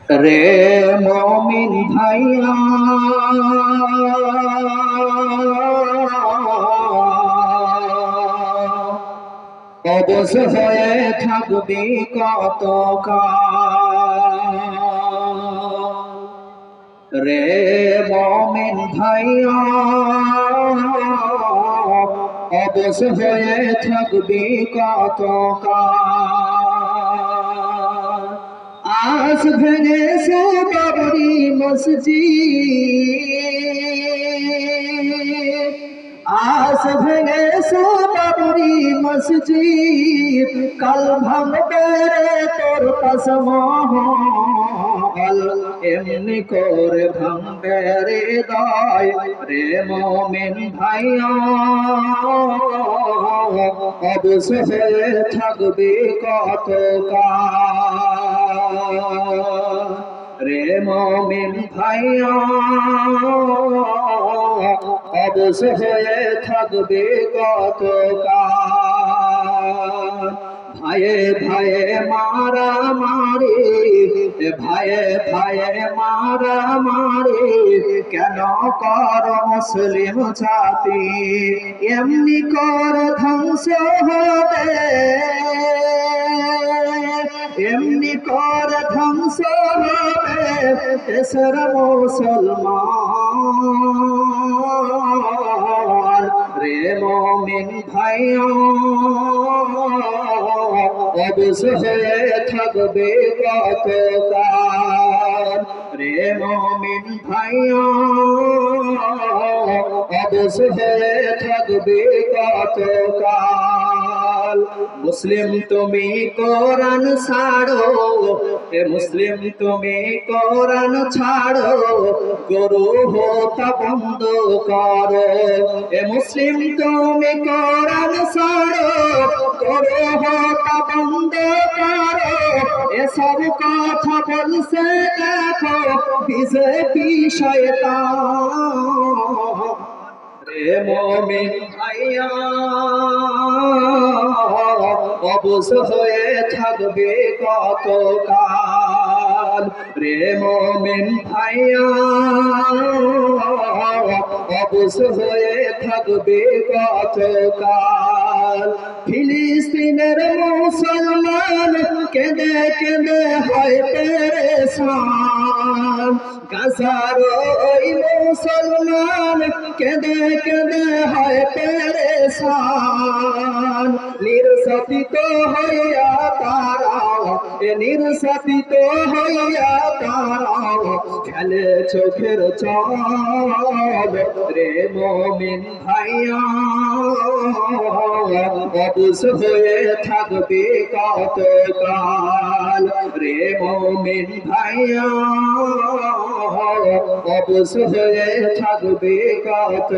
রে মমিন ভাইয়া অবশ হয়ে থাকবি কত রে মমিন ভাইয়া অবশ হয়ে থাকবি কত আস ভেঙেছে বাবরি মসজিদ আস ভেঙেছে বাবরি মসজিদ কাল ভাঙবে তোর তাজমহল এমনি করে ভাঙবে হৃদয় রে মুমিন ভাইয়া অবশ হয়ে থাকবে কত রে মুমিন ভাইয়া অবশ হয়ে থাকবে কত ভাইয়ে ভাইয়ে মারামারি ভাইয়ে ভাইয়ে মারামারি কেন কর মুসলিম জাতি এমনি কর ধ্বংস হবে এমনি কর ধ্বংস হবে দেশের মুসলমান রে মুমিন ভাইয়া অবশ হয়ে থাকবে কত রে মুমিন ভাইয়া অবশ হয়ে থাকবে কত মুসলিম তুমি কোরআন ছাড়ো এ মুসলিম তুমি কোরআন ছাড়ো গরু হত্যা বন্ধ করো এ মুসলিম তুমি কোরআন ছাড়ো গরু হত্যা বন্ধ করো এসব কথা বলছে দেখো বিজেপি শয়তান রে মুমিন ভাইয়া অবশ হয়ে থাকবে কত রে মুমিন ভাইয়া অবশ হয়ে থাকবে কত ফিলিস্তিনের মুসলমান কেঁদে কেঁদে হয় পেরেশান গাজার ওই মুসলমান কেঁদে কেঁদে হয় পেরেশান নির্যাতিত হইয়া তারাও নির্যাতিত হইয়া তারাও খেলে চোখের জল রে মুমিন ভাইয়া অবশ হয়ে থাকবে কত রে মুমিন ভাইয়া অবশ হয়ে থাকবে কত